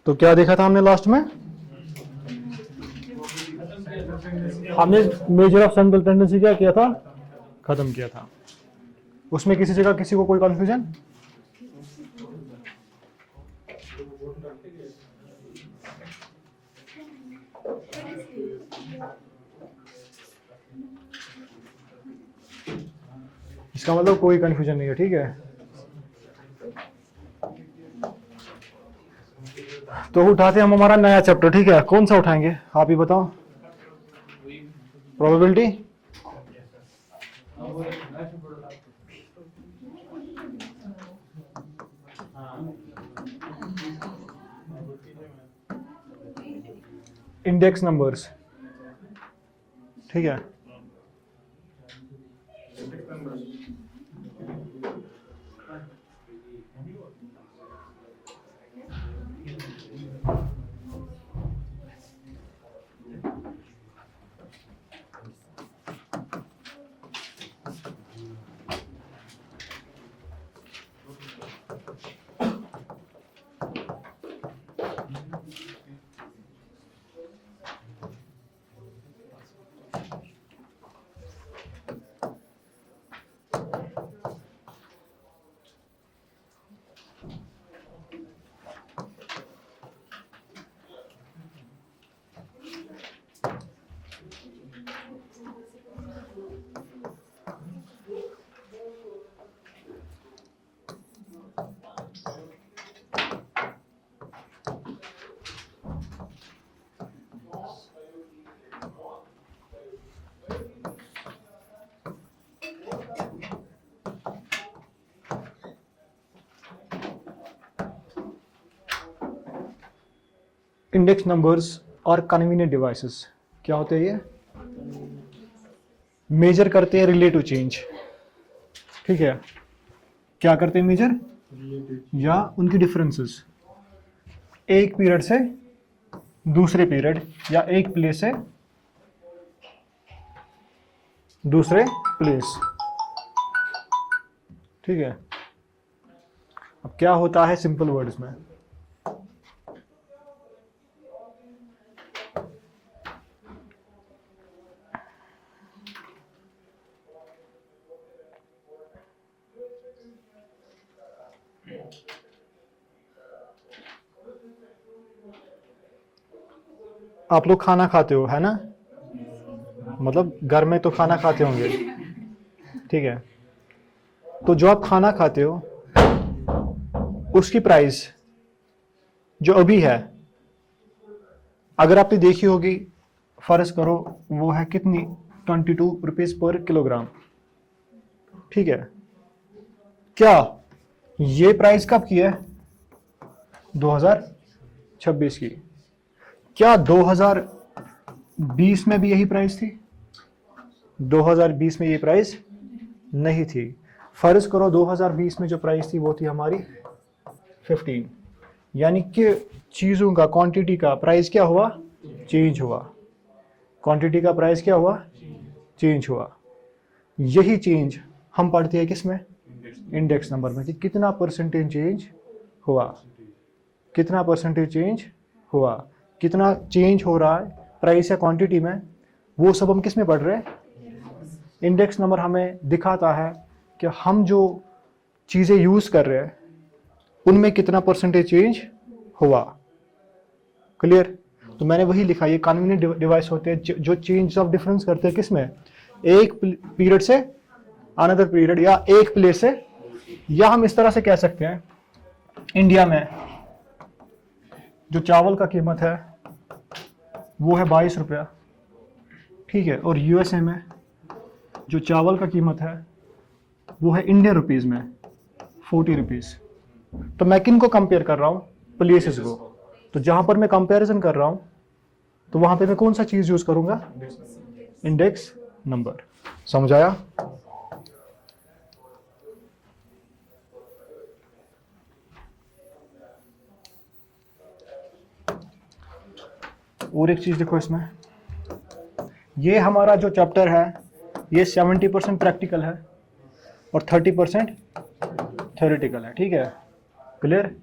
तो क्या देखा था हमने लास्ट में? हमने मेजर ऑफ सेंट्रल टेंडेंसी क्या किया था? खत्म किया था। उसमें किसी जगह किसी को कोई कंफ्यूजन? इसका मतलब कोई कंफ्यूजन नहीं है, ठीक है। तो उठाते हम हमारा नया चैप्टर, ठीक है। कौन सा उठाएंगे आप ही बताओ? प्रोबेबिलिटी। इंडेक्स नंबर्स, ठीक है। इंडेक्स नंबर्स और कन्वीनियंट डिवाइसेस क्या होते हैं? ये मेजर करते हैं रिलेटिव चेंज, ठीक है। क्या करते हैं? मेजर या उनकी डिफरेंसेस एक पीरियड से दूसरे पीरियड या एक प्लेस से दूसरे प्लेस, ठीक है। अब क्या होता है सिंपल वर्ड्स में? आप लोग खाना खाते हो, है ना? मतलब घर में तो खाना खाते होंगे, ठीक है। तो जो आप खाना खाते हो उसकी प्राइस जो अभी है, अगर आपने देखी होगी, फर्ज करो वो है कितनी? 22 रुपीज पर किलोग्राम, ठीक है। क्या ये प्राइस कब की है? 2026 की। क्या 2020 में भी यही प्राइस थी? 2020 में ये प्राइस नहीं थी। फर्ज करो 2020 में जो प्राइस थी वो थी हमारी 15, यानी कि चीजों का, क्वांटिटी का प्राइस क्या हुआ? चेंज हुआ। क्वांटिटी का प्राइस क्या हुआ? चेंज हुआ। यही चेंज हम पढ़ते हैं किसमें? इंडेक्स नंबर में, कि कितना परसेंटेज चेंज हुआ, कितना परसेंटेज चेंज हुआ, कितना चेंज हो रहा है प्राइस या क्वांटिटी में, वो सब हम किस में पढ़ रहे हैं? इंडेक्स नंबर हमें दिखाता है कि हम जो चीज़ें यूज़ कर रहे हैं उनमें कितना परसेंटेज चेंज हुआ। क्लियर? तो मैंने वही लिखा, ये कन्वीनियंट डिवाइस होते हैं जो चेंज ऑफ डिफरेंस करते हैं किसमें? एक पीरियड से अनदर पीरियड या एक प्लेस से, या हम इस तरह से कह सकते हैं इंडिया में जो चावल का कीमत है वो है 22 रुपया, ठीक है। और यूएसए में जो चावल का कीमत है वो है इंडियन रुपीज़ में 40 रुपीज़। तो मैं किन को कंपेयर कर रहा हूँ? प्लेसेस को। तो जहाँ पर मैं कंपैरिजन कर रहा हूँ तो वहाँ पे मैं कौन सा चीज़ यूज़ करूँगा? Index number. समझ आया? और एक चीज़ देखो इसमें, ये हमारा जो चैप्टर है ये 70% प्रैक्टिकल है और 30% थ्योरेटिकल है, ठीक है। क्लियर?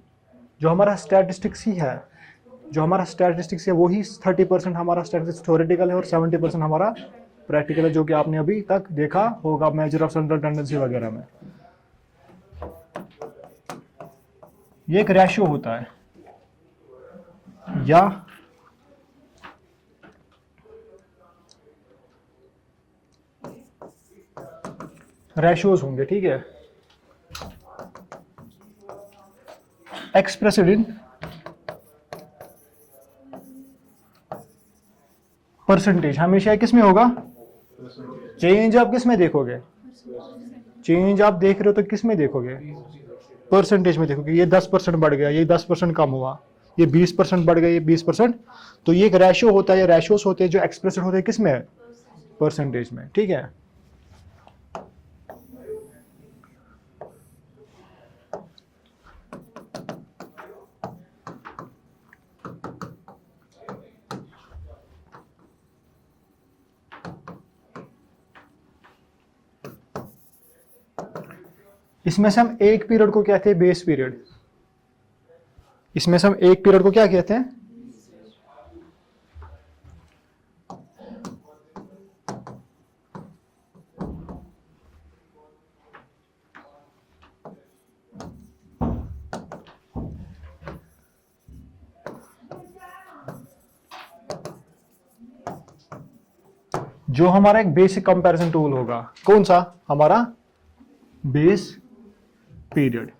जो हमारा स्टैटिस्टिक्स ही है जो हमारा स्टैटिस्टिक्स है वही 30% हमारा स्टैटिस्टिक्स थ्योरेटिकल है और 70% हमारा प्रैक्टिकल है, जो कि आपने अभी तक देखा होगा मेजर ऑफ सेंट्रल टेंडेंसी वगैरह में। ये एक रेशियो होता है या रेशियोज होंगे, ठीक है, एक्सप्रेस्ड इन परसेंटेज। हमेशा किस में होगा? चेंज आप किस में देखोगे? चेंज आप देख रहे हो तो किस में देखोगे? परसेंटेज में देखोगे। ये 10% बढ़ गया, ये 10% कम हुआ, ये 20% बढ़ गया, ये 20%। तो ये एक रेशियो होता है, ये रेशियोज होते हैं जो एक्सप्रेस्ड होते हैं किस में? परसेंटेज में, ठीक है। इसमें से हम एक पीरियड को कहते हैं बेस पीरियड। इसमें से हम एक पीरियड को क्या कहते हैं? जो हमारा एक बेसिक कंपैरिजन टूल होगा, कौन सा? हमारा बेस पीरियड।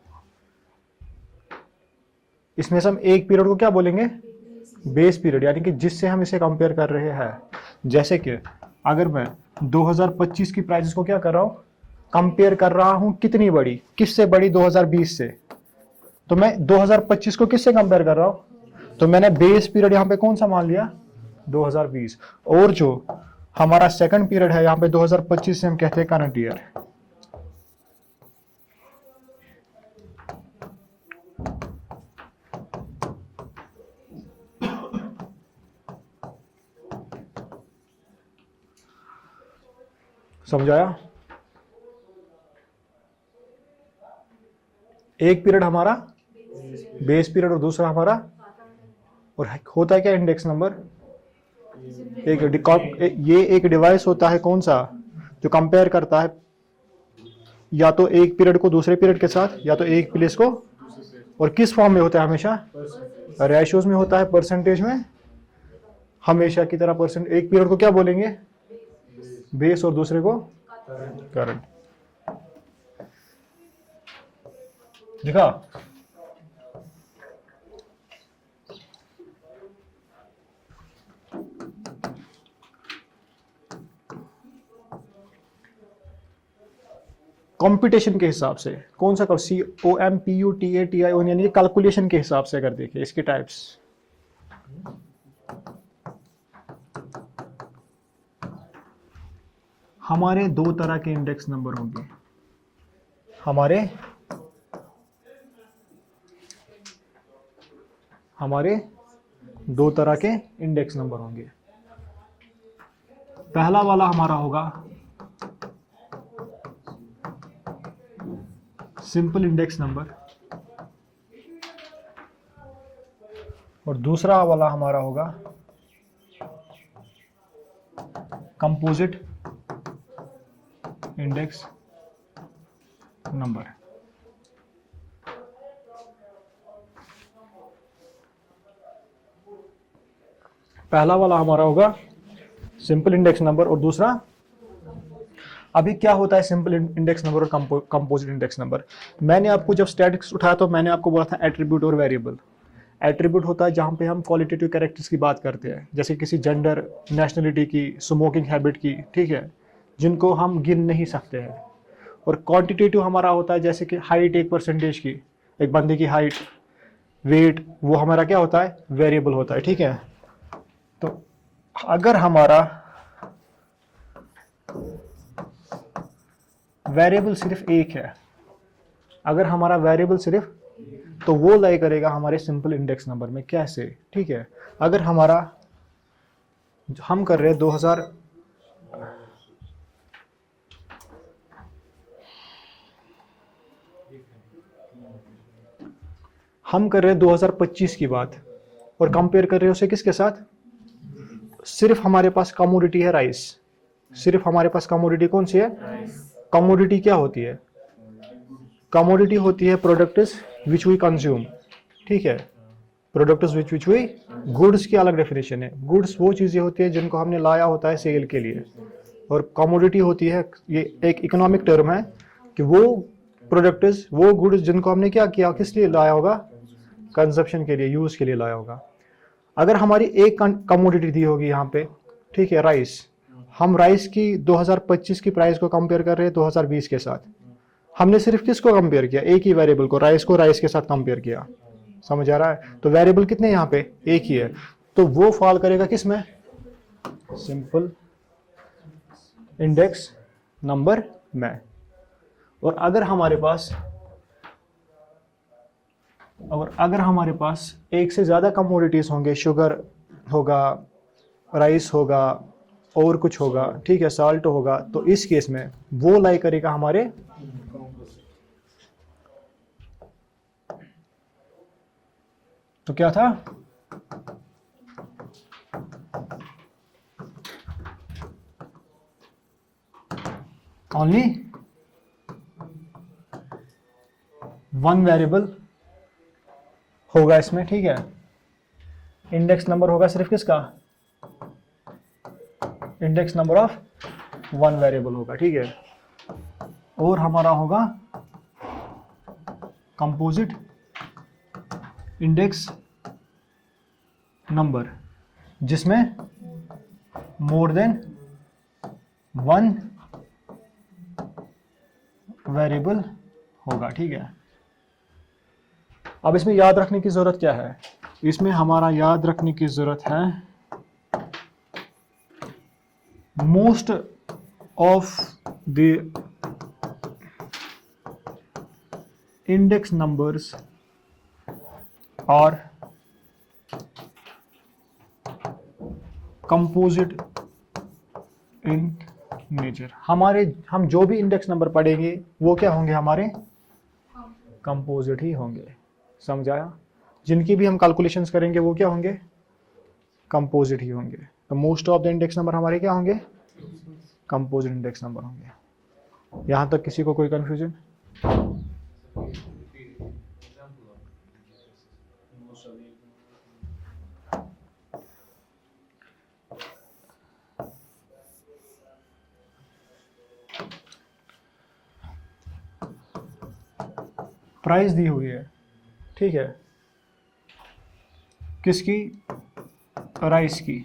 इसमें से हम एक पीरियड को क्या बोलेंगे? बेस पीरियड, यानी कि जिससे हम इसे कंपेयर कर रहे हैं। जैसे कि अगर मैं 2025 की प्राइसेस को क्या कर रहा हूं? कंपेयर कर रहा हूं कितनी बड़ी, किससे बड़ी? 2020 से। तो मैं 2025 को किससे कंपेयर कर रहा हूं? तो मैंने बेस पीरियड यहां पे कौन सा मान लिया? 2020। और जो हमारा सेकंड पीरियड है यहां पे 2025 से हम कहते हैं करंट ईयर। समझाया? एक पीरियड हमारा बेस पीरियड और दूसरा हमारा, और होता है क्या? Index number. ये एक डिवाइस होता है कौन सा? जो कंपेयर करता है या तो एक पीरियड को दूसरे पीरियड के साथ, या तो एक प्लेस को। और किस फॉर्म में होता है? हमेशा रेशियोज में होता है, परसेंटेज में हमेशा की तरह। परसेंट एक पीरियड को क्या बोलेंगे? बेस, और दूसरे को करंट। देखा? कंप्यूटेशन के हिसाब से कौन सा? COMPUTATION, यानी कैलकुलेशन के हिसाब से अगर देखें इसके टाइप्स। हमारे दो तरह के इंडेक्स नंबर होंगे। हमारे दो तरह के इंडेक्स नंबर होंगे। पहला वाला हमारा होगा सिंपल इंडेक्स नंबर, और दूसरा वाला हमारा होगा कंपोजिट इंडेक्स नंबर। पहला वाला हमारा होगा सिंपल इंडेक्स नंबर, और दूसरा, अभी क्या होता है सिंपल इंडेक्स नंबर और कंपोजिट इंडेक्स नंबर? मैंने आपको जब स्टैटिस्टिक्स उठाया तो मैंने आपको बोला था एट्रीब्यूट और वेरिएबल। एट्रीब्यूट होता है जहां पे हम क्वालिटेटिव कैरेक्टर्स की बात करते हैं, जैसे किसी जेंडर, नेशनलिटी की, स्मोकिंग हैबिट की, ठीक है, जिनको हम गिन नहीं सकते हैं। और क्वांटिटेटिव हमारा होता है जैसे कि हाइट, एक परसेंटेज की, एक बंदे की हाइट, वेट, वो हमारा क्या होता है? वेरिएबल होता है, ठीक है। तो अगर हमारा वेरिएबल सिर्फ एक है, अगर हमारा वेरिएबल सिर्फ, तो वो लाई करेगा हमारे सिंपल इंडेक्स नंबर में। कैसे? ठीक है, अगर हमारा, हम कर रहे हैं 2025 की बात, और कंपेयर कर रहे हो उसे किसके साथ? सिर्फ हमारे पास कमोडिटी है राइस, सिर्फ हमारे पास कमोडिटी कौन सी है? कमोडिटी क्या होती है? कमोडिटी होती है प्रोडक्ट्स विच वी कंज्यूम, ठीक है, प्रोडक्ट्स विच वी, गुड्स की अलग डेफिनेशन है। गुड्स वो चीजें होती है जिनको हमने लाया होता है सेल के लिए, और कमोडिटी होती है, ये एक इकोनॉमिक टर्म है कि वो प्रोडक्ट्स, वो गुड्स जिनको हमने क्या किया, किस लिए लाया होगा? कंजप्शन के लिए, यूज के लिए लाया होगा। अगर हमारी एक कमोडिटी दी होगी यहाँ पे, ठीक है, राइस, हम राइस की 2025 की प्राइस को कंपेयर कर रहे हैं 2020 के साथ। हमने सिर्फ किसको कंपेयर किया? एक ही वेरिएबल को, राइस को राइस के साथ कंपेयर किया। समझ आ रहा है? तो वेरिएबल कितने यहाँ पे? एक ही है, तो वो फॉल करेगा किस में? सिंपल इंडेक्स नंबर में। और अगर हमारे पास एक से ज्यादा कमोडिटीज होंगे, शुगर होगा, राइस होगा, और कुछ होगा, ठीक है, साल्ट होगा, तो इस केस में वो लाई करेगा हमारे तो क्या था? ओनली वन वेरिएबल होगा इसमें, ठीक है। इंडेक्स नंबर होगा सिर्फ किसका? Index number of one variable होगा, ठीक है। और हमारा होगा कंपोजिट इंडेक्स नंबर, जिसमें मोर देन वन वेरिएबल होगा, ठीक है। अब इसमें याद रखने की जरूरत क्या है? इसमें हमारा याद रखने की जरूरत है most of the index numbers are composite in nature. हम जो भी इंडेक्स नंबर पढ़ेंगे वो क्या होंगे? हमारे कंपोजिट ही होंगे। समझ आया? जिनकी भी हम कैलकुलेशंस करेंगे वो क्या होंगे? कंपोजिट ही होंगे। तो most of the index number हमारे क्या होंगे? कंपोजिट इंडेक्स नंबर होंगे। यहां तक किसी को कोई कंफ्यूजन? प्राइस दी हुई है, ठीक है, किसकी? राइस की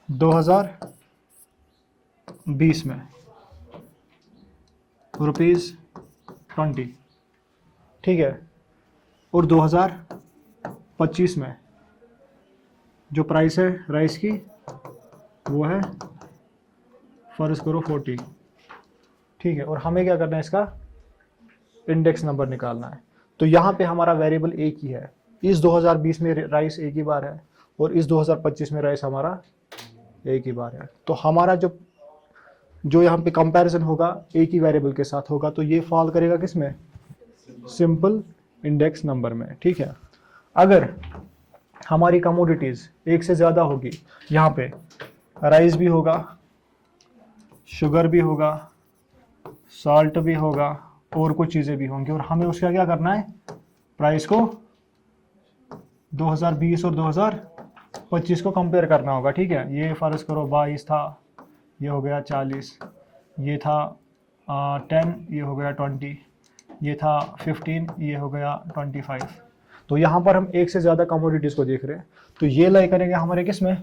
2020 में ₹20, ठीक है। और 2025 में जो प्राइस है राइस की वो है, फर्ज करो 40, ठीक है। और हमें क्या करना है? इसका इंडेक्स नंबर निकालना है। तो यहाँ पे हमारा वेरिएबल एक ही है। इस 2020 में राइस एक ही बार है, और इस 2025 में राइस हमारा एक ही बार है। तो हमारा जो यहाँ पे कंपैरिजन होगा एक ही वेरिएबल के साथ होगा, तो ये फॉल करेगा किस में? सिंपल इंडेक्स नंबर में, ठीक है। अगर हमारी कमोडिटीज एक से ज्यादा होगी, यहाँ पे राइस भी होगा, शुगर भी होगा, साल्ट भी होगा, और कुछ चीजें भी होंगी, और हमें उसका क्या करना है? प्राइस को 2020 और 2025 को कंपेयर करना होगा, ठीक है। ये फर्ज करो 22 था, ये हो गया 40, ये था 10, ये हो गया 20, ये था 15, ये हो गया 25। तो यहाँ पर हम एक से ज़्यादा कमोडिटीज़ को देख रहे हैं, तो ये लाई करेंगे हमारे किस में?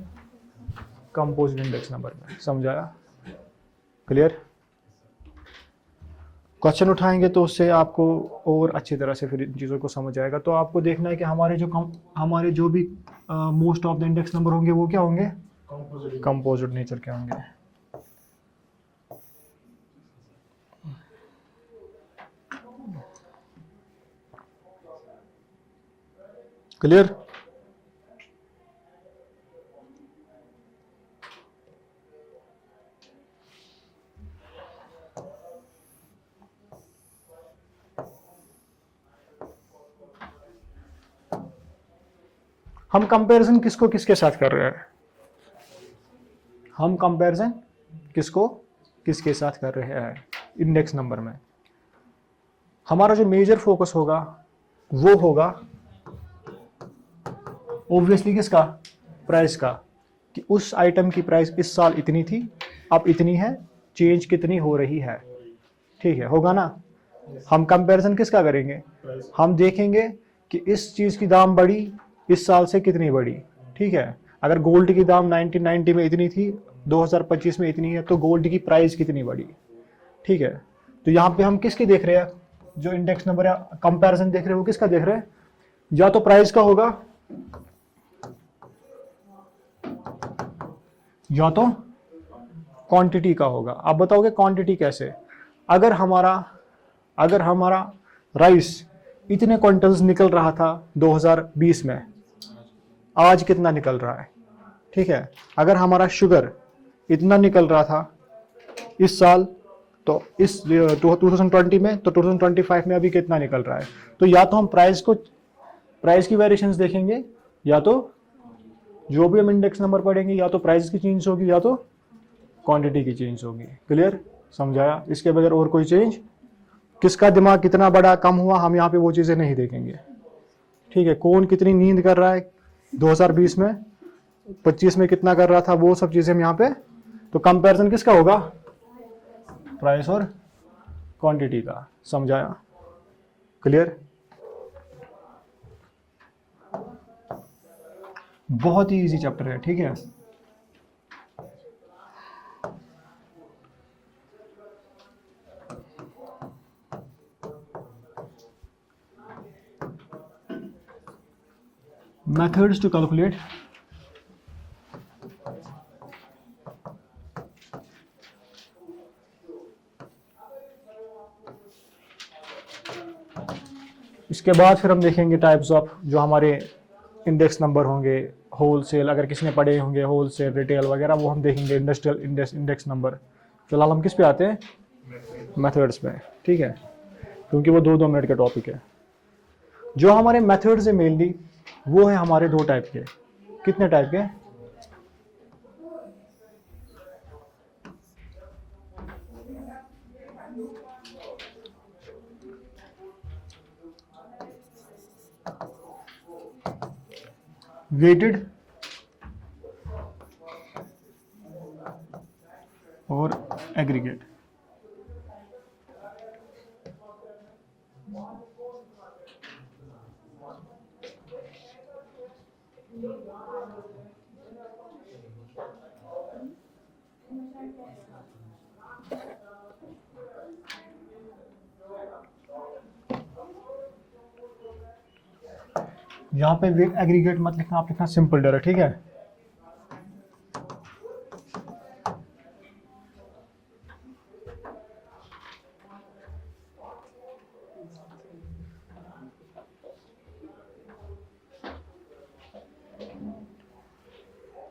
कंपोजिट इंडेक्स नंबर में। समझाया? क्लियर? क्वेश्चन उठाएंगे तो उससे आपको और अच्छी तरह से फिर इन चीज़ों को समझ आएगा। तो आपको देखना है कि हमारे जो भी most of the index number होंगे वो क्या होंगे? कंपोजिट नेचर के होंगे। क्लियर? हम कंपैरिजन किसको किसके साथ कर रहे हैं? हम कंपैरिजन किसको किसके साथ कर रहे हैं? इंडेक्स नंबर में हमारा जो मेजर फोकस होगा वो होगा ऑब्वियसली किसका? प्राइस का, कि उस आइटम की प्राइस इस साल इतनी थी, अब इतनी है, चेंज कितनी हो रही है। ठीक है, होगा ना? हम कंपैरिजन किसका करेंगे? हम देखेंगे कि इस चीज की दाम बढ़ी इस साल से कितनी बढ़ी। ठीक है, अगर गोल्ड की दाम 1990 में इतनी थी, 2025 में इतनी है, तो गोल्ड की प्राइस कितनी बढ़ी। ठीक है, तो यहाँ पे हम किसकी देख रहे हैं? जो इंडेक्स नंबर है कंपैरिजन देख रहे हैं, वो किसका देख रहे हैं? या तो प्राइस का होगा या तो क्वांटिटी का होगा। आप बताओगे क्वांटिटी कैसे? अगर हमारा राइस इतने क्विंटल्स निकल रहा था 2020 में, आज कितना निकल रहा है? ठीक है, अगर हमारा शुगर इतना निकल रहा था इस साल, तो इस 2020 में, तो 2025 में अभी कितना निकल रहा है? तो या तो हम प्राइस की वेरिएशंस देखेंगे, या तो जो भी हम इंडेक्स नंबर पढ़ेंगे, या तो प्राइस की चेंज होगी या तो क्वांटिटी की चेंज होगी। क्लियर? समझाया? इसके बगैर और कोई चेंज। किसका दिमाग कितना बड़ा कम हुआ, हम यहाँ पे वो चीजें नहीं देखेंगे। ठीक है, कौन कितनी नींद कर रहा है 2020 में, 25 में कितना कर रहा था, वो सब चीजें हम यहाँ पे। तो कंपैरिजन किसका होगा? प्राइस और क्वांटिटी का। समझाया? क्लियर? बहुत ही इजी चैप्टर है। ठीक है, methods to calculate इसके बाद फिर हम देखेंगे टाइप्स ऑफ जो हमारे इंडेक्स नंबर होंगे, होलसेल, अगर किसी ने पढ़े होंगे होलसेल, रिटेल वगैरह, वो हम देखेंगे इंडस्ट्रियल इंडेक्स नंबर। फिलहाल हम किस पे आते हैं? मेथड्स पे। ठीक है, क्योंकि वो 2-2 मिनट का टॉपिक है। जो हमारे मेथड्स है मेनली, वो है हमारे 2 टाइप के। कितने टाइप के? वेटेड और एग्रीगेट। यहाँ पे एग्रीगेट मत लिखना, आप लिखना सिंपल डायरेक्ट। ठीक है,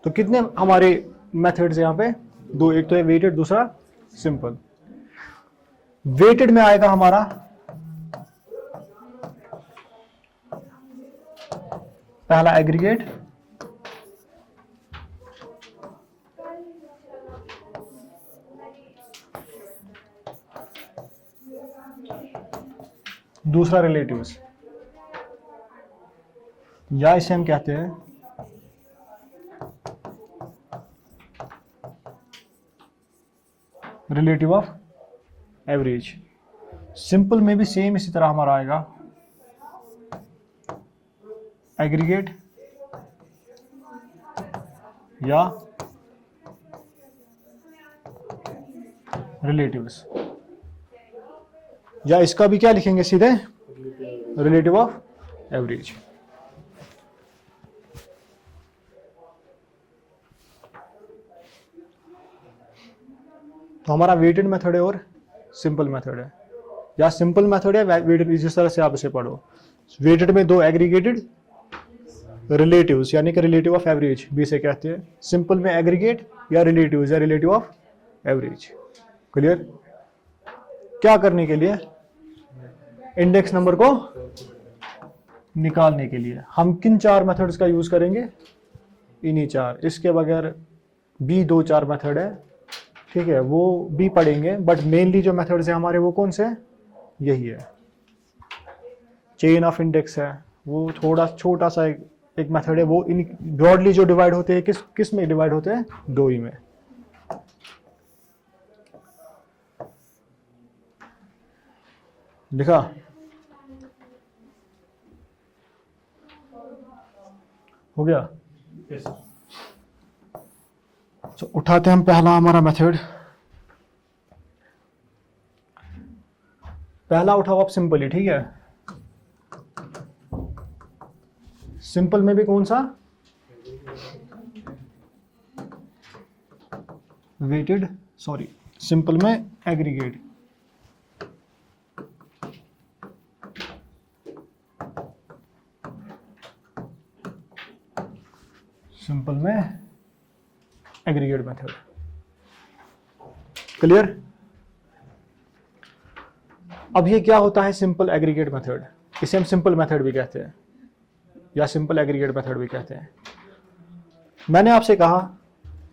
तो कितने हमारे मेथड्स यहाँ पे? 2, एक तो है वेटेड, दूसरा सिंपल। वेटेड में आएगा हमारा पहला एग्रीगेट, दूसरा रिलेटिव्स, या इसे हम कहते हैं रिलेटिव ऑफ एवरेज। सिंपल में भी सेम इसी तरह हमारा आएगा एग्रीगेट या रिलेटिव्स, या इसका भी क्या लिखेंगे सीधे? Relative of average. तो हमारा वेटेड मेथड है और सिंपल मेथड है, या सिंपल मेथड है वेटेड, जिस तरह से आप इसे पढ़ो। वेटेड में 2 एग्रीगेटेड रिलेटिव्स, यानी कि रिलेटिव ऑफ एवरेज भी इसे कहते हैं। सिंपल में एग्रीगेट या रिलेटिव्स या रिलेटिव ऑफ एवरेज। क्लियर? क्या करने के लिए? इंडेक्स नंबर को निकालने के लिए हम किन 4 मेथड्स का यूज करेंगे? इन्हीं 4, इसके बगैर भी 2-4 मेथड है, ठीक है, वो भी पढ़ेंगे, बट मेनली जो मेथड्स है हमारे वो कौन से हैं? यही है। चेन ऑफ इंडेक्स है, वो थोड़ा छोटा सा एक मेथड है, वो इन ब्रॉडली जो डिवाइड होते हैं किस में डिवाइड होते हैं? 2 ही में। लिखा? हो गया? तो उठाते हैं हम पहला हमारा मेथड। पहला उठाओ आप सिंपली, ठीक है। सिंपल में भी कौन सा? वेटेड, सॉरी, सिंपल में एग्रीगेट। सिंपल में एग्रीगेट मेथड। क्लियर? अब ये क्या होता है सिंपल एग्रीगेट मेथड? इसे हम सिंपल मेथड भी कहते हैं या सिंपल एग्रीगेट मेथड भी कहते हैं। मैंने आपसे कहा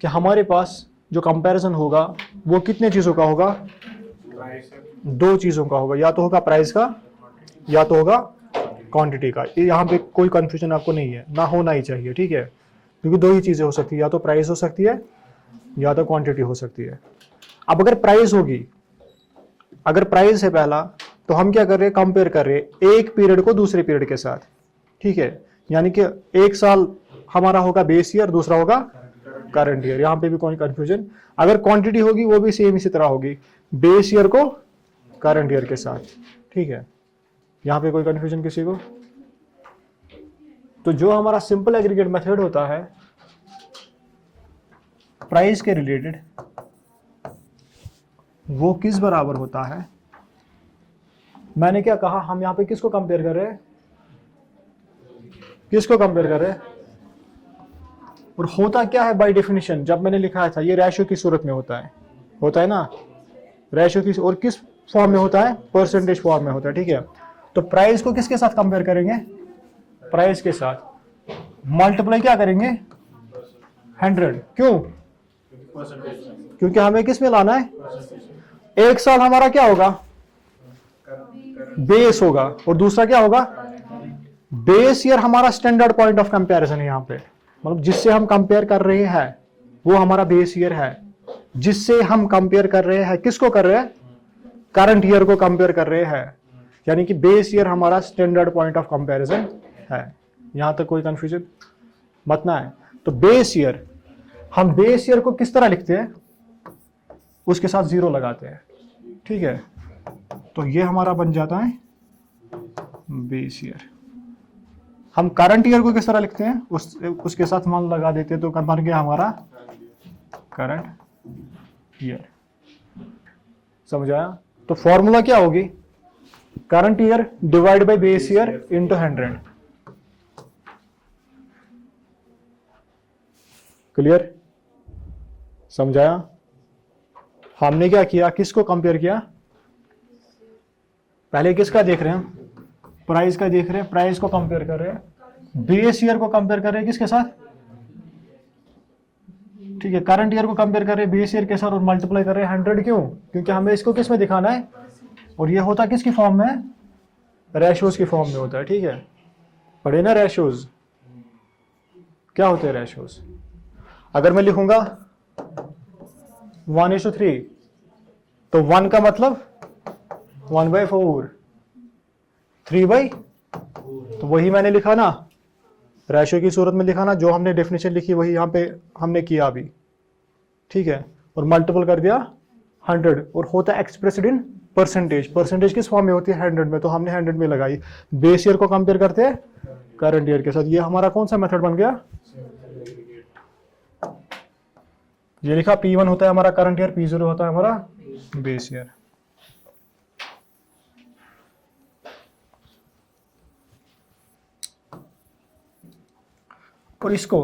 कि हमारे पास जो कंपैरिजन होगा वो कितने चीजों का होगा? 2 चीजों का होगा, या तो होगा प्राइस का या तो होगा क्वांटिटी का। यहाँ पे कोई कंफ्यूजन आपको नहीं है, ना होना ही चाहिए, ठीक है, क्योंकि 2 ही चीजें हो सकती है, या तो प्राइस हो सकती है या तो क्वांटिटी हो सकती है। अब अगर प्राइस होगी, अगर प्राइस है पहला, तो हम क्या कर रहे हैं? कंपेयर कर रहे हैं एक पीरियड को दूसरे पीरियड के साथ, ठीक है, यानी कि एक साल हमारा होगा बेस ईयर, दूसरा होगा करंट ईयर। यहां पे भी कोई कंफ्यूजन? अगर क्वांटिटी होगी वो भी सेम इसी तरह होगी, बेस ईयर को करंट ईयर के साथ, ठीक है। यहां पे कोई कंफ्यूजन किसी को? तो जो हमारा सिंपल एग्रीगेट मेथड होता है प्राइस के रिलेटेड, वो किस बराबर होता है? मैंने क्या कहा, हम यहां पे किसको कंपेयर कर रहे हैं? किसको कंपेयर कर रहे हैं? और होता क्या है बाय डेफिनेशन? जब मैंने लिखा था ये रेशियो की सूरत में होता है ना, रेशियो की, और किस फॉर्म में होता है? परसेंटेज फॉर्म में होता है, ठीक है। तो प्राइस को किसके साथ कंपेयर करेंगे? प्राइस के साथ मल्टीप्लाई क्या करेंगे? 100। क्यों? क्योंकि हमें किस में लाना है? एक साल हमारा क्या होगा? बेस होगा, और दूसरा क्या होगा? बेस ईयर हमारा स्टैंडर्ड पॉइंट ऑफ कंपैरिजन है। यहां पे मतलब जिससे हम कंपेयर कर रहे हैं वो हमारा बेस ईयर है। जिससे हम कंपेयर कर रहे हैं, किसको कर रहे हैं? करंट ईयर को कंपेयर कर रहे हैं, यानी कि बेस ईयर हमारा स्टैंडर्ड पॉइंट ऑफ कंपैरिजन है। यहां तक कोई कंफ्यूजन मत ना है। तो बेस ईयर, हम बेस ईयर को किस तरह लिखते हैं? उसके साथ 0 लगाते हैं, ठीक है। तो ये हमारा बन जाता है बेस ईयर। हम करंट ईयर को किस तरह लिखते हैं? उसके साथ 1 लगा देते हैं, तो बन गया हमारा करंट ईयर। समझ आया? तो फॉर्मूला क्या होगी? Current year divide by base year into 100। Clear? समझाया? हमने क्या किया? किसको कंपेयर किया? पहले किसका देख रहे हैं हम? प्राइस का देख रहे हैं, प्राइस को कंपेयर कर रहे हैं। बेस ईयर को कंपेयर कर रहे हैं किसके साथ? ठीक है, करंट ईयर को कंपेयर कर रहे हैं बेस ईयर के साथ और मल्टीप्लाई कर रहे हैं 100। क्यों? क्योंकि हमें इसको किस में दिखाना है, और ये होता किसकी फॉर्म में? रेशियोज की फॉर्म में होता है, ठीक है। पढ़े ना रेशियोज? क्या होते हैं रेशियोज? अगर मैं लिखूंगा 1:3, तो 1 का मतलब 1/4, 3/, तो वही मैंने लिखा ना, रेशियो की सूरत में लिखा ना, जो हमने डेफिनेशन लिखी वही यहाँ पे हमने किया अभी, ठीक है। और मल्टीपल कर दिया 100, और होता एक्सप्रेस्ड इन परसेंटेज। परसेंटेज किस फॉर्म में होती है? 100 में, तो हमने 100 में लगाई। बेस ईयर को कंपेयर करते हैं करंट ईयर के साथ। ये हमारा कौन सा मेथड बन गया? ये लिखा P1 होता है हमारा करंट ईयर, P0 होता है हमारा बेस ईयर। और इसको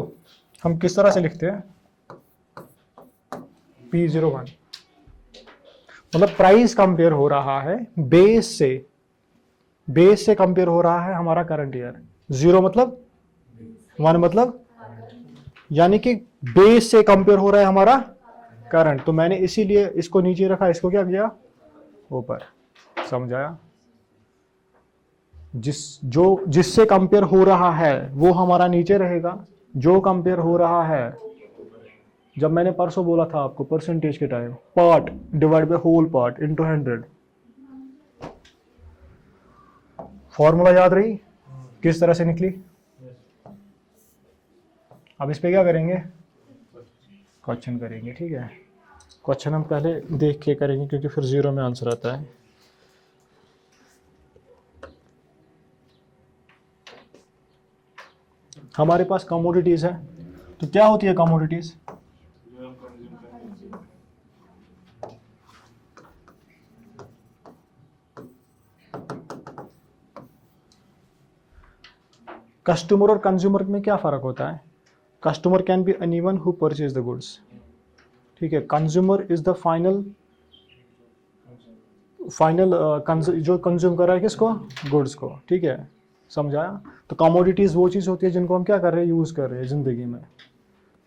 हम किस तरह से लिखते हैं? P01, मतलब प्राइस कंपेयर हो रहा है बेस से, बेस से कंपेयर हो रहा है हमारा करंट ईयर। 0 मतलब 1 मतलब, यानी कि बेस से कंपेयर हो रहा है हमारा करंट, तो मैंने इसीलिए इसको नीचे रखा, इसको क्या किया ऊपर। समझाया? जिससे कंपेयर हो रहा है वो हमारा नीचे रहेगा, जो कंपेयर हो रहा है, जब मैंने परसों बोला था आपको परसेंटेज के time, part divide by whole part into 100। Formula याद रही किस तरह से निकली? अब इस पे क्या करेंगे? क्वेश्चन करेंगे। ठीक है, क्वेश्चन हम पहले देख के करेंगे क्योंकि फिर 0 में आंसर आता है। हमारे पास कमोडिटीज है, तो क्या होती है कमोडिटीज? कस्टमर और कंज्यूमर में क्या फर्क होता है? Customer can be anyone who purchase the goods. ठीक है, कंज्यूमर इज द फाइनल जो कंज्यूम कर रहा है किसको? गुड्स को। ठीक है, समझाया? तो कमोडिटीज वो चीज़ होती है जिनको हम क्या कर रहे हैं? यूज़ कर रहे हैं ज़िंदगी में।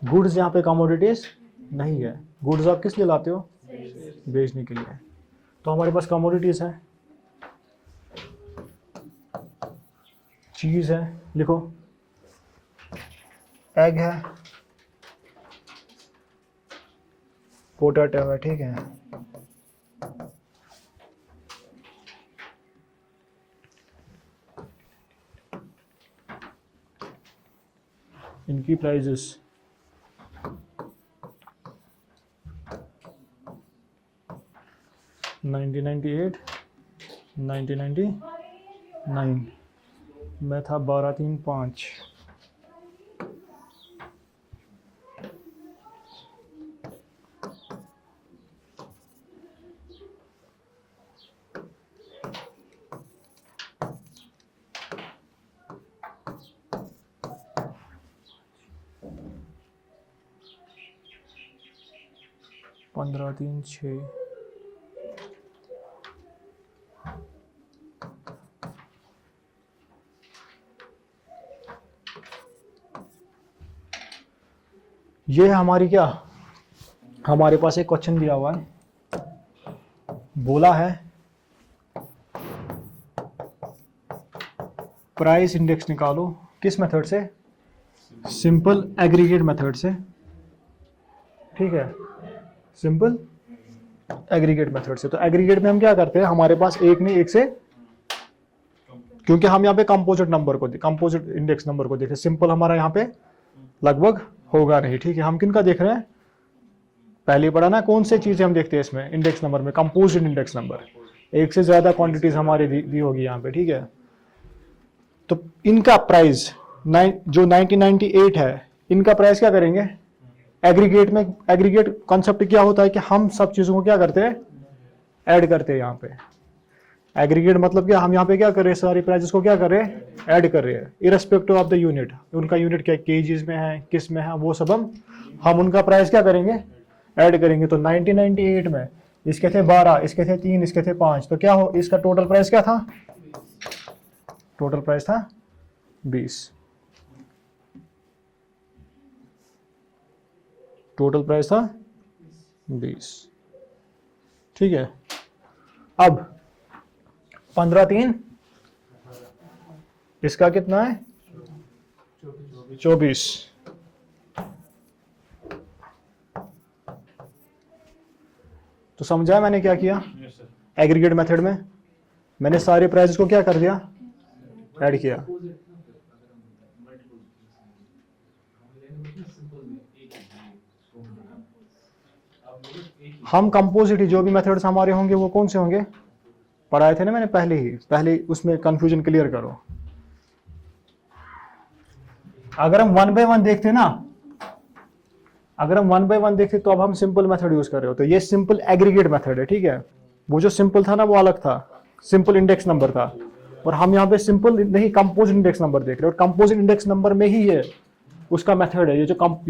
गुड्स यहाँ पे कमोडिटीज नहीं है। गुड्स आप किस लिए लाते हो? बेचने के लिए। तो हमारे पास कमोडिटीज है, चीज़ है, लिखो एग है, पोटैटो है। ठीक है, इनकी प्राइजेस 1998, 1999 में था 1235। पंद्रह तीन छः, ये हमारी क्या, हमारे पास एक क्वेश्चन दिया हुआ है, बोला है प्राइस इंडेक्स निकालो। किस मेथड से? सिंपल एग्रीगेट मेथड से। ठीक है, सिंपल एग्रीगेट मेथड से। तो एग्रीगेट में हम क्या करते हैं? हमारे पास एक नहीं, एक से, क्योंकि हम यहाँ पे कंपोजिट नंबर को, कंपोजिट इंडेक्स नंबर को देखें, सिंपल हमारा यहाँ पे लगभग होगा नहीं। ठीक है, हम किन का देख रहे हैं? पहले पढ़ा ना, कौन से चीजें हम देखते हैं इसमें इंडेक्स नंबर में? Composite index number. एक से ज्यादा क्वांटिटीज हमारी दी होगी यहाँ पे। ठीक है, तो इनका प्राइस जो 1998 है, इनका प्राइस क्या करेंगे? एग्रीगेट में, एग्रीगेट कॉन्सेप्ट क्या होता है कि हम सब चीजों को क्या करते हैं? ऐड करते हैं। यहाँ पे एग्रीगेट मतलब क्या? हम यहाँ पे क्या कर रहे हैं? सारी प्राइजेस को क्या कर रहे हैं? ऐड कर रहे हैं, इररेस्पेक्टिव ऑफ द यूनिट। उनका यूनिट क्या केजीज में है, किस में है, वो सब हम उनका प्राइस क्या करेंगे? ऐड करेंगे। तो 1998 में इसके थे 12, इसके थे 3, इसके थे 5, तो क्या हो, इसका टोटल प्राइस क्या था? टोटल प्राइस था 20। टोटल प्राइस था 20। ठीक है, अब 15/3 इसका कितना है? 24। तो समझा मैंने क्या किया? एग्रीगेट मेथड में मैंने सारे प्राइस को क्या कर दिया? ऐड किया। हम कंपोजिट जो भी मेथड्स हमारे होंगे वो कौन से होंगे? पढ़ाए थे ना मैंने पहले उसमें कंफ्यूजन क्लियर करो। अगर हम 1 by 1 देखते ना, अगर हम 1 by 1 देखते तो अब हम सिंपल मेथड यूज कर रहे हो, तो ये सिंपल एग्रीगेट मेथड है। ठीक है, वो जो सिंपल था ना वो अलग था, सिंपल इंडेक्स नंबर था, और हम यहाँ पे सिंपल नहीं कंपोजिट इंडेक्स नंबर देख रहे हो। और कंपोजिट इंडेक्स नंबर में ही है उसका मेथड है। ये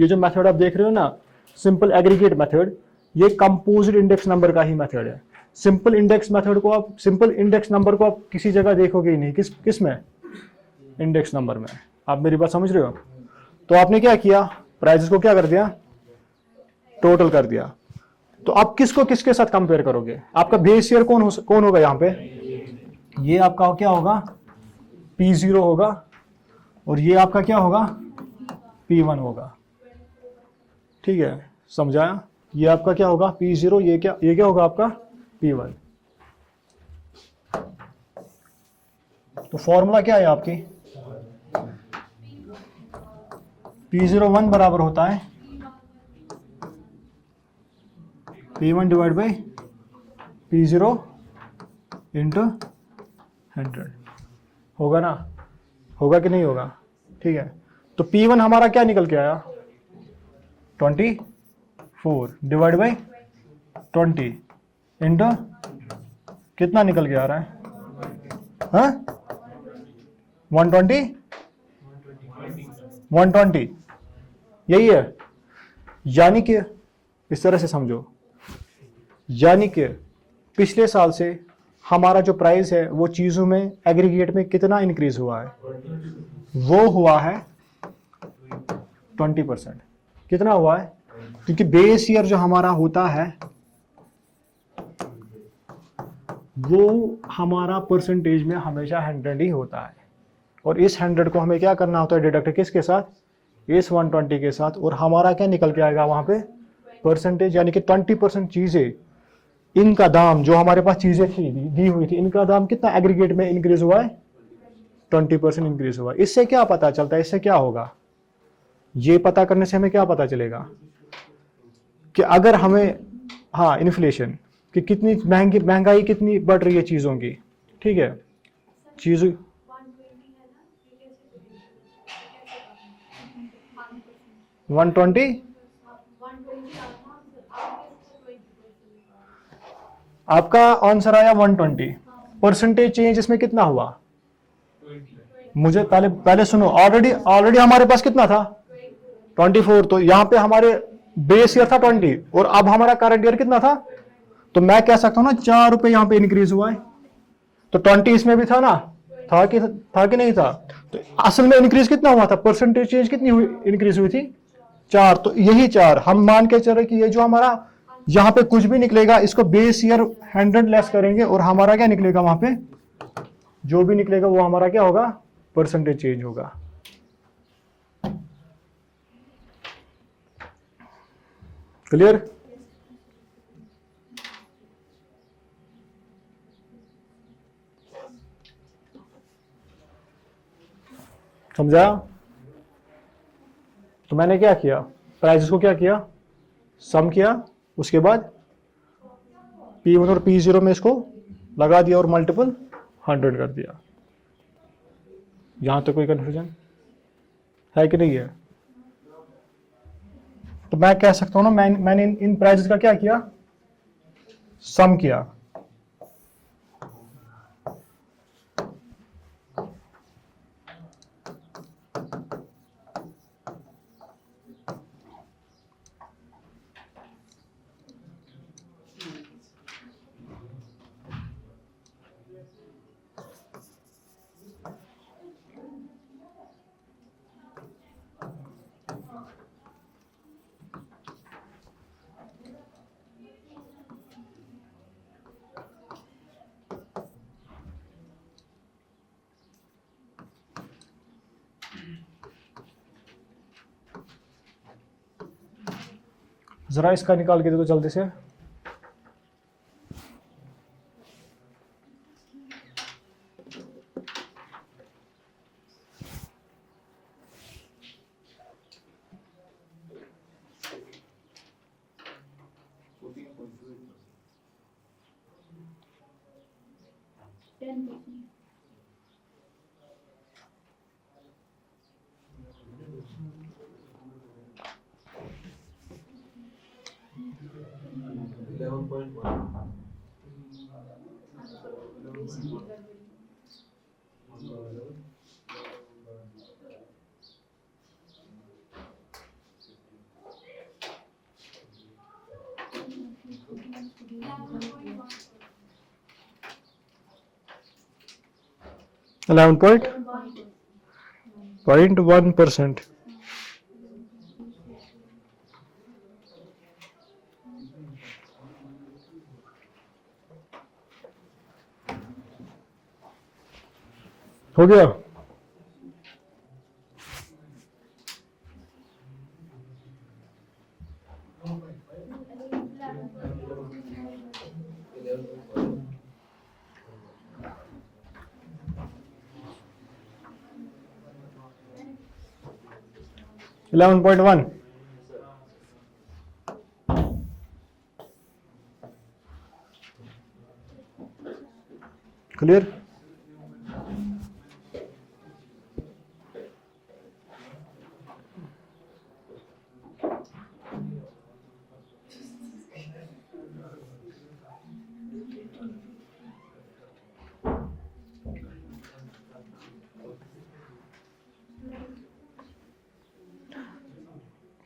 जो मेथड आप देख रहे हो ना, सिंपल एग्रीगेट मेथड, ये कंपोजिट इंडेक्स नंबर का ही मेथड है। सिंपल इंडेक्स मेथड को आप, सिंपल इंडेक्स नंबर को आप किसी जगह देखोगे ही नहीं। किस में? इंडेक्स नंबर में। आप मेरी बात समझ रहे हो? तो आपने क्या किया, प्राइजेस को क्या कर दिया, टोटल कर दिया। तो आप किसको किसके साथ कंपेयर करोगे? आपका बेस ईयर कौन होगा यहाँ पे? ये आपका क्या होगा, P0 होगा, और ये आपका क्या होगा, P1 होगा। ठीक है, समझाया? ये आपका क्या होगा, P0, ये क्या होगा आपका P1। तो फॉर्मूला क्या है आपकी? P01 बराबर होता है P1 divide by P0 into 100। होगा ना? होगा कि नहीं होगा? ठीक है, तो P1 हमारा क्या निकल के आया, 24 डिवाइड बाई 20 इंटू कितना निकल के आ रहा है, हाँ 120, 120 यही है। यानी कि इस तरह से समझो, यानी कि पिछले साल से हमारा जो प्राइस है वो चीज़ों में एग्रीगेट में कितना इंक्रीज हुआ है, वो हुआ है 20%। कितना हुआ है? क्योंकि बेस ईयर जो हमारा होता है वो हमारा परसेंटेज में हमेशा 100 ही होता है, और इस 100 को हमें क्या करना होता है, डिडक्ट किसके साथ, इस 120 के साथ, और हमारा क्या निकल के आएगा वहां पे, परसेंटेज। यानी कि 20% चीजें, इनका दाम जो हमारे पास चीजें थी दी हुई थी, इनका दाम कितना एग्रीगेट में इंक्रीज हुआ है, 20% इंक्रीज हुआ। इससे क्या पता चलता है, इससे क्या होगा, ये पता करने से हमें क्या पता चलेगा कि अगर हमें, हाँ इन्फ्लेशन कि कितनी महंगाई कितनी बढ़ रही है चीजों की। ठीक है, चीज 120, आपका आंसर आया 120। परसेंटेज चेंज इसमें कितना हुआ, मुझे पहले सुनो, ऑलरेडी हमारे पास कितना था, 24। तो यहाँ पे हमारे बेस ईयर था 20, और अब हमारा करंट ईयर कितना था, तो मैं कह सकता हूं ना 4 रुपए यहाँ पे इंक्रीज हुआ है। तो 20 इसमें भी था ना, था कि नहीं था? तो असल में इंक्रीज कितना हुआ था, परसेंटेज चेंज कितनी हुई, इंक्रीज हुई थी 4। तो यही 4 हम मान के चले कि ये जो हमारा यहाँ पे कुछ भी निकलेगा इसको बेस ईयर 100 लेस करेंगे, और हमारा क्या निकलेगा वहां पे, जो भी निकलेगा वो हमारा क्या होगा, परसेंटेज चेंज होगा। क्लियर? समझा? तो मैंने क्या किया, प्राइसेस को क्या किया, सम किया, उसके बाद P1 और P0 में इसको लगा दिया और मल्टीपल 100 कर दिया। यहां तक कोई कंफ्यूजन है कि नहीं है? तो मैं कह सकता हूं ना, मैंने इन प्राइसेस का क्या किया, सम किया। जरा इसका निकाल के दे दो जल्दी से। 11.1%। हो गया। Eleven point one. क्लियर।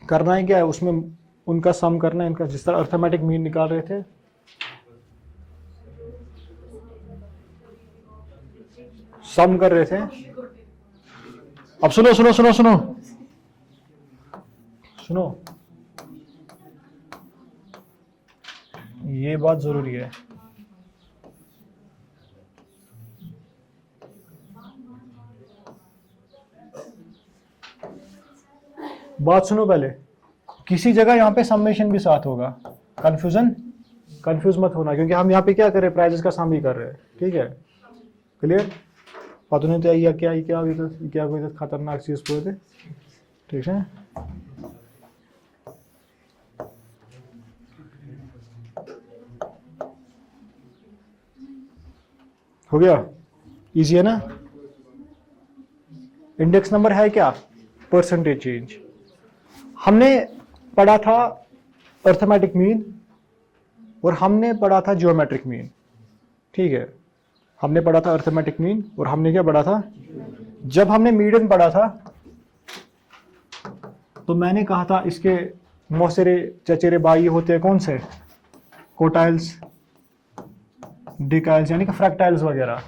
करना है क्या है उसमें, उनका सम करना है, इनका जिस तरह अर्थमेटिक मीन निकाल रहे थे, सम कर रहे थे। अब सुनो सुनो सुनो सुनो सुनो, ये बात जरूरी है। बात सुनो पहले, किसी जगह यहाँ पे समेशन भी साथ होगा, कंफ्यूज मत होना, क्योंकि हम यहाँ पे क्या कर रहे हैं, प्राइजेस का सम भी कर रहे हैं, ठीक है। क्लियर। पता नहीं तो क्या क्या क्या क्या कोई खतरनाक चीज पूरे थे, ठीक है। हो गया, इजी है ना। इंडेक्स नंबर है क्या, परसेंटेज चेंज। हमने पढ़ा था अर्थमेटिक मीन और हमने पढ़ा था जियोमेट्रिक मीन, ठीक है। हमने पढ़ा था अर्थमेटिक मीन और हमने क्या पढ़ा था, जब हमने मीडियन पढ़ा था तो मैंने कहा था इसके मौसेरे चचेरे भाई होते हैं कौन से, कोटाइल्स, डिकाइल्स यानी कि फ्रैक्टाइल्स वगैरह,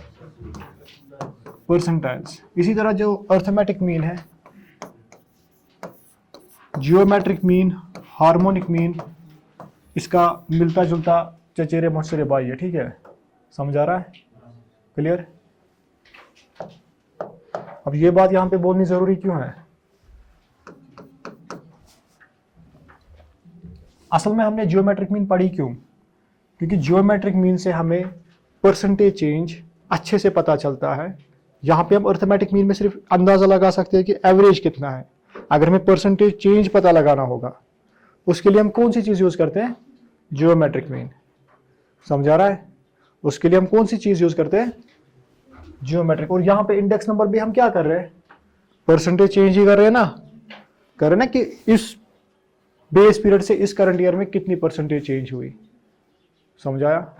परसेंटाइल्स। इसी तरह जो अर्थमेटिक मीन है, जियोमेट्रिक मीन, हार्मोनिक मीन, इसका मिलता जुलता चचेरे मौसेरे भाई है, ठीक है। समझ आ रहा है, क्लियर। अब ये बात यहां पे बोलनी जरूरी क्यों है, असल में हमने जियोमेट्रिक मीन पढ़ी क्यों, क्योंकि जियोमेट्रिक मीन से हमें परसेंटेज चेंज अच्छे से पता चलता है। यहां पे हम अर्थमेटिक मीन में सिर्फ अंदाजा लगा सकते हैं कि एवरेज कितना है। अगर हमें परसेंटेज चेंज पता लगाना होगा उसके लिए हम कौन सी चीज यूज करते हैं, जियोमेट्रिक मीन। समझ आ रहा है, उसके लिए हम कौन सी चीज यूज करते हैं, जियोमेट्रिक। और यहां पे इंडेक्स नंबर भी हम क्या कर रहे हैं, परसेंटेज चेंज ही कर रहे हैं ना, कर रहे हैं ना कि इस बेस पीरियड से इस करंट ईयर में कितनी परसेंटेज चेंज हुई। समझ आया।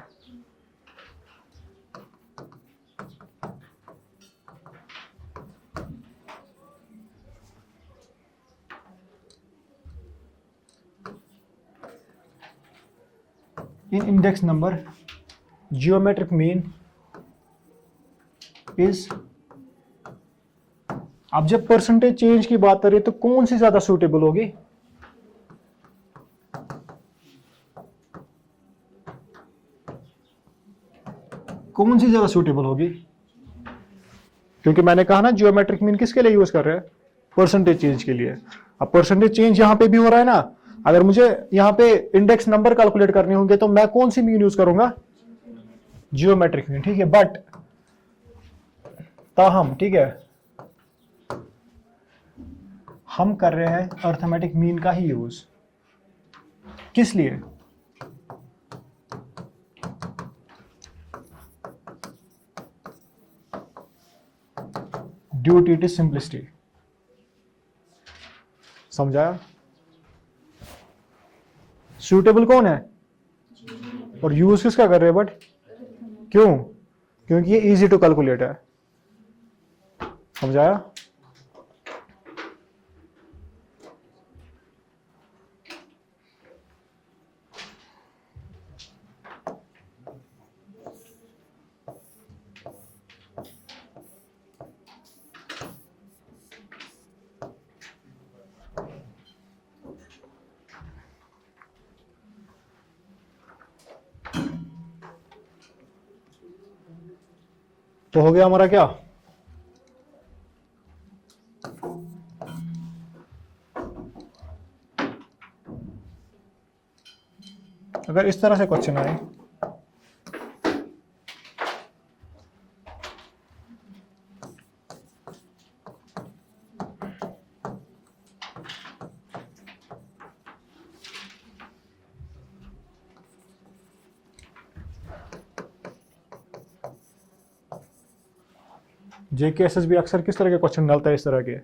In index number geometric mean is, अब जब परसेंटेज चेंज की बात करें तो कौन सी ज्यादा सूटेबल होगी, कौन सी ज्यादा सूटेबल होगी, क्योंकि मैंने कहा ना जियोमेट्रिक मीन किसके लिए यूज कर रहे हैं, परसेंटेज चेंज के लिए। अब परसेंटेज चेंज यहां पे भी हो रहा है ना, अगर मुझे यहां पे इंडेक्स नंबर कैलकुलेट करने होंगे तो मैं कौन सी मीन यूज करूंगा, जियोमेट्रिक मीन, ठीक है। बट ताहम, ठीक है, हम कर रहे हैं अर्थमेटिक मीन का ही यूज, किस लिए, ड्यू टू इट सिंपलिसिटी। समझाया। सूटेबल कौन है और यूज किसका कर रहे हैं, बट क्यों, क्योंकि ये इजी टू कैलकुलेट है। समझाया। तो हो गया हमारा क्या, अगर इस तरह से क्वेश्चन आए जेके एसएसबी अक्सर किस तरह के क्वेश्चन डालता है, इस तरह के।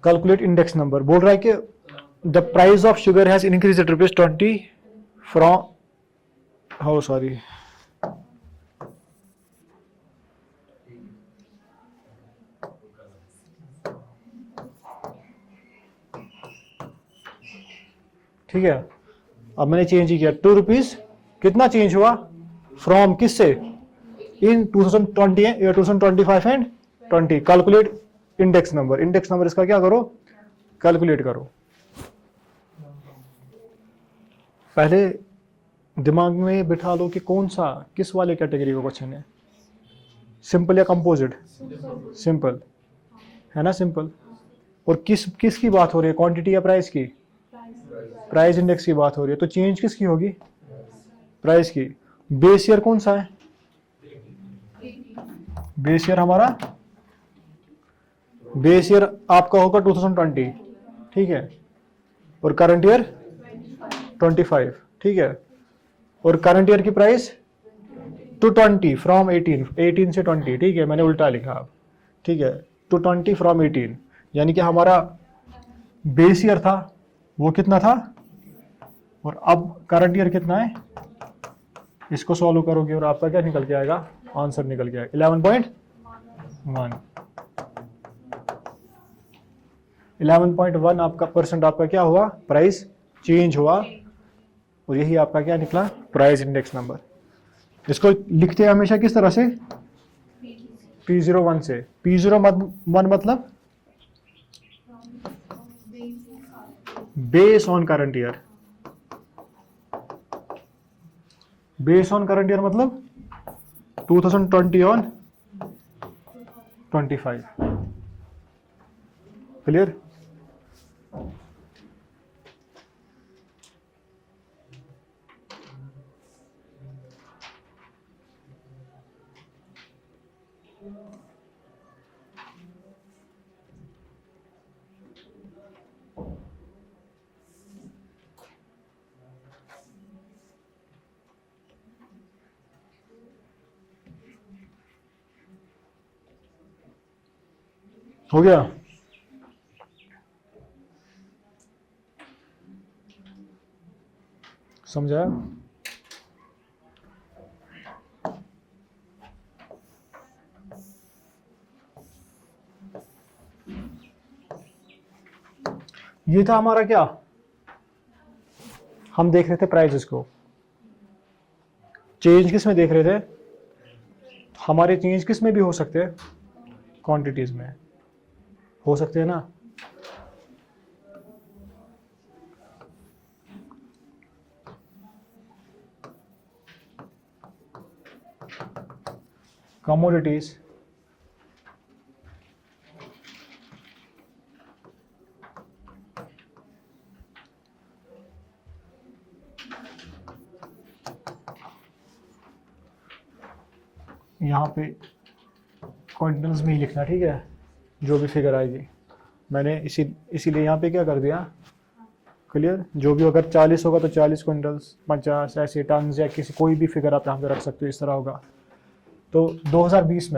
कैलकुलेट इंडेक्स नंबर बोल रहा है कि the price of sugar has increase at ₹20 from, हो सॉरी, ठीक है। अब मैंने चेंज ही किया, ₹2 कितना चेंज हुआ, फ्रॉम किससे, इन 2020 2025 and 20। Calculate index number, index number इसका क्या करो, कैलकुलेट करो। पहले दिमाग में बिठा लो कि कौन सा, किस वाले कैटेगरी का क्वेश्चन है, सिंपल या कंपोजिट, सिंपल है ना, सिंपल। और किस की बात हो रही है, क्वांटिटी या प्राइस की, प्राइस इंडेक्स की बात हो रही है, तो चेंज किसकी होगी, प्राइस की। बेस ईयर कौन सा है, बेस ईयर हमारा, बेस ईयर आपका होगा 2020, ठीक है, और करंट ईयर 25, ठीक है। और करंट ईयर की प्राइस 220 फ्रॉम 18 से 20, ठीक है, मैंने उल्टा लिखा अब, ठीक है, 220 फ्रॉम 18, यानी कि हमारा बेस ईयर था वो कितना था, और अब करंट ईयर कितना है, इसको सॉल्व करोगे और आपका क्या निकल के आएगा, आंसर निकल के आएगा 11.1। 11.1 आपका परसेंट, आपका क्या हुआ, प्राइस चेंज हुआ, और यही आपका क्या निकला, प्राइस इंडेक्स नंबर। इसको लिखते हैं हमेशा किस तरह से, P01 से। P01 मतलब base on current year, base on current year मतलब 2020 ऑन 25, क्लियर। हो गया, समझाया। ये था हमारा क्या, हम देख रहे थे प्राइसेस को, चेंज किस में देख रहे थे, हमारे चेंज किस में भी हो सकते हैं, क्वांटिटीज में हो सकते हैं ना। कमोडिटीज, यहाँ पे क्वांटिटीज में ही लिखना, ठीक है, जो भी फिगर आएगी। मैंने इसीलिए यहाँ पे क्या कर दिया, क्लियर। जो भी अगर 40 होगा तो 40 क्विंटल्स, 50 ऐसे टन, या किसी कोई भी फिगर आप यहाँ पे रख सकते हो, इस तरह होगा। तो 2020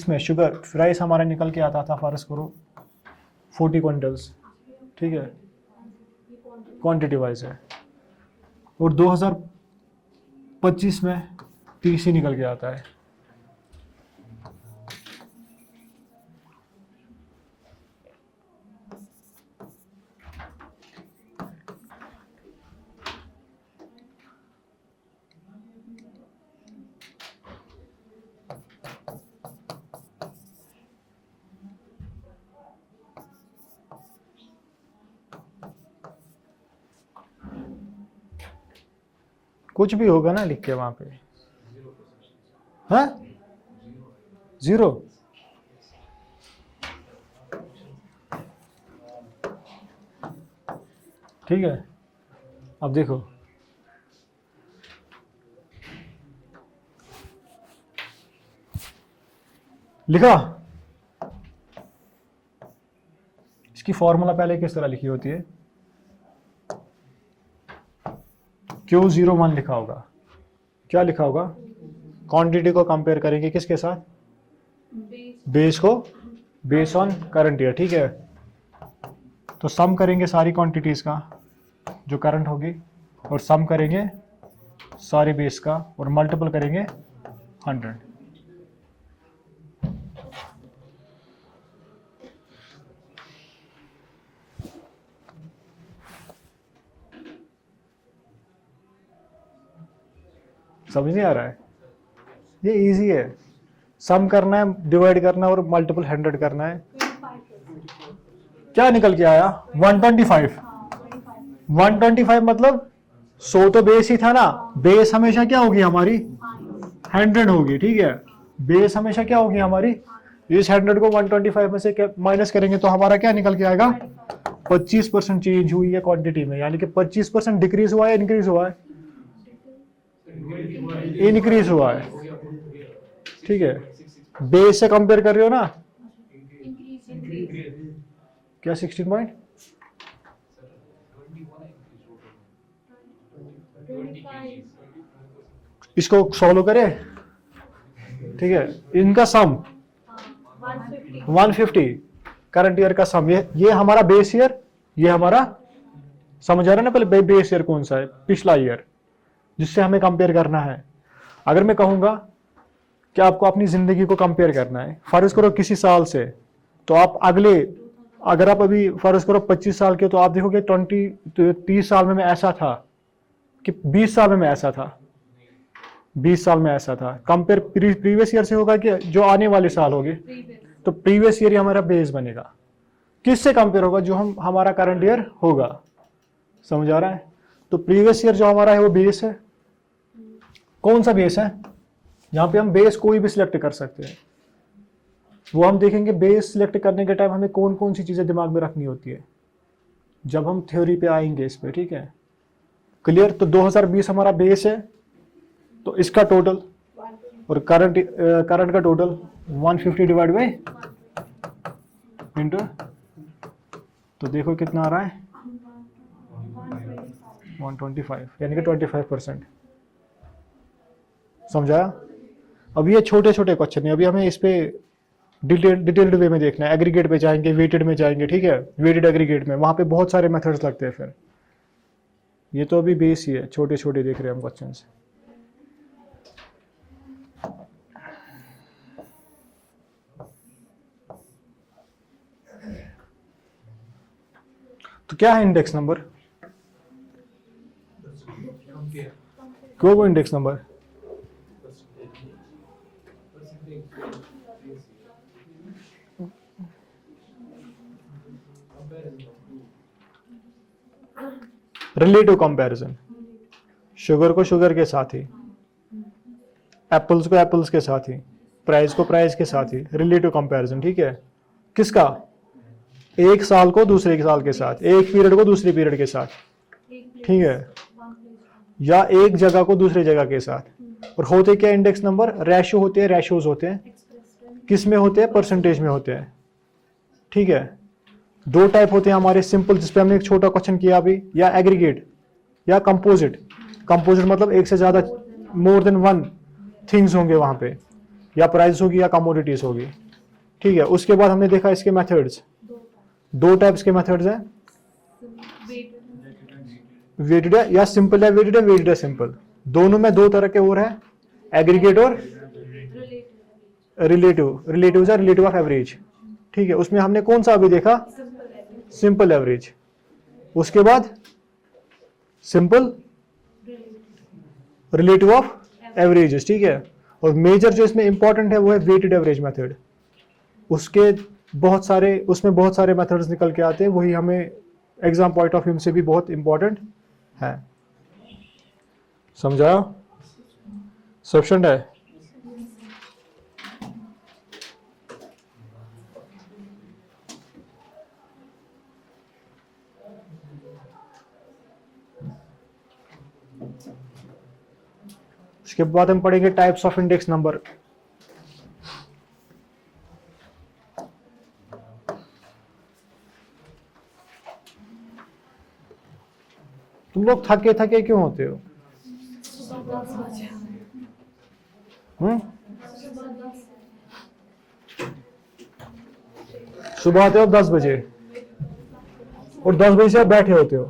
में शुगर प्राइस हमारा निकल के आता था, फर्ज करो 40 क्विंटल्स, ठीक है, क्वांटिटी वाइज है। और 2025 में 30 ही निकल के आता है। कुछ भी होगा ना लिख के वहां पे, हाँ 0। ठीक है, अब देखो लिखा, इसकी फॉर्मूला पहले किस तरह लिखी होती है, Q01 लिखा होगा। क्या लिखा होगा, क्वांटिटी को कंपेयर करेंगे किसके साथ, बेस को, बेस ऑन करंट ईयर। ठीक है, तो सम करेंगे सारी क्वांटिटीज का जो करंट होगी, और सम करेंगे सारे बेस का और मल्टीपल करेंगे 100। समझ नहीं आ रहा है, ये इजी है, सम करना है, डिवाइड करना है और मल्टीपल 100 करना है। क्या निकल के आया, 125। 125 मतलब 100 तो बेस ही था ना, बेस हमेशा क्या होगी हमारी 100 होगी। ठीक है, बेस हमेशा क्या होगी हमारी, इस 100 को 125 में से माइनस करेंगे तो हमारा क्या निकल के आएगा, 25% चेंज हुई है क्वांटिटी में, यानी कि 25% डिक्रीज हुआ है, इंक्रीज हुआ है, इंक्रीज हुआ है। ठीक है, बेस से कंपेयर कर रहे हो ना, क्या 16 पॉइंट, इसको सॉल्व करें। ठीक है, इनका सम 150, करंट ईयर का सम, ये हमारा बेस ईयर, ये हमारा, समझ आ रहा है ना, पहले बेस ईयर कौन सा है, पिछला ईयर जिससे हमें कंपेयर करना है। अगर मैं कहूंगा कि आपको अपनी जिंदगी को कंपेयर करना है, फर्ज करो किसी साल से, तो आप अगले, अगर आप अभी फर्ज करो 25 साल के, तो आप देखोगे 30 साल में मैं ऐसा था, कि 20 साल में मैं ऐसा था, 20 साल में ऐसा था। कंपेयर प्रीवियस ईयर से होगा कि जो आने वाले साल होंगे, तो प्रीवियस ईयर ही हमारा बेस बनेगा। किससे कंपेयर होगा, जो हमारा करंट ईयर होगा। समझ आ रहा है, तो प्रीवियस ईयर जो हमारा है वो बेस है। कौन सा बेस है, यहाँ पे हम बेस कोई भी सिलेक्ट कर सकते हैं, वो हम देखेंगे। बेस सिलेक्ट करने के टाइम हमें कौन कौन सी चीजें दिमाग में रखनी होती है, जब हम थ्योरी पे आएंगे इस पे। ठीक है, क्लियर। तो 2020 हमारा बेस है, तो इसका टोटल और करंट का टोटल 150 डिवाइड बाई इंटू, तो देखो कितना आ रहा है 125, यानी कि 25%। समझाया। अब ये छोटे छोटे क्वेश्चन है, अभी हमें इस पे डिटेल्ड वे में देखना है। एग्रीगेट पे जाएंगे, वेटेड में जाएंगे। ठीक है, वेटेड एग्रीगेट में वहां पे बहुत सारे मेथड्स लगते हैं फिर। ये तो अभी बेस ही है, छोटे छोटे देख रहे हैं हम क्वेश्चन। तो क्या है इंडेक्स नंबर, क्यों वो index number, relative comparison, sugar को शुगर के साथ ही, एप्पल्स को एप्पल्स के साथ ही, प्राइस को प्राइस के साथ ही, रिलेटिव कंपैरिजन। ठीक है, किसका, एक साल को दूसरे साल के साथ, एक पीरियड को दूसरे पीरियड के साथ। ठीक है, या एक जगह को दूसरे जगह के साथ। और होते क्या इंडेक्स नंबर, रेशियो होते हैं, रेशियोज होते हैं। किस में होते हैं, परसेंटेज में होते हैं। ठीक है, दो टाइप होते हैं हमारे, सिंपल जिसपे हमने एक छोटा क्वेश्चन किया अभी, या एग्रीगेट या कंपोजिट। कंपोजिट मतलब एक से ज्यादा, मोर देन वन थिंग्स होंगे वहां पे, या प्राइस होगी या कमोडिटीज होगी। ठीक है, उसके बाद हमने देखा इसके मेथड्स, दो टाइप्स के मेथड्स हैं, वेटेड है या सिंपल है, वेटेड है, वेटेड है, सिंपल। दोनों में दो तरह के और है, एग्रीगेट और रिलेटिव। रिलेटिव या रिलेटिव ऑफ एवरेज, ठीक है। उसमें हमने कौन सा अभी देखा, सिंपल एवरेज। उसके बाद सिंपल रिलेटिव ऑफ एवरेजेस, ठीक है। और मेजर जो इसमें इंपॉर्टेंट है वो है वेटेड एवरेज मेथड। उसके बहुत सारे, उसमें बहुत सारे मेथड्स निकल के आते हैं, वही हमें एग्जाम पॉइंट ऑफ व्यू से भी बहुत इंपॉर्टेंट है। समझाया? सफिशिएंट है? उसके बाद हम पढ़ेंगे टाइप्स ऑफ इंडेक्स नंबर। तुम लोग थके थके क्यों होते हो? सुबह आते हो 10 बजे और 10 बजे से आप बैठे होते हो।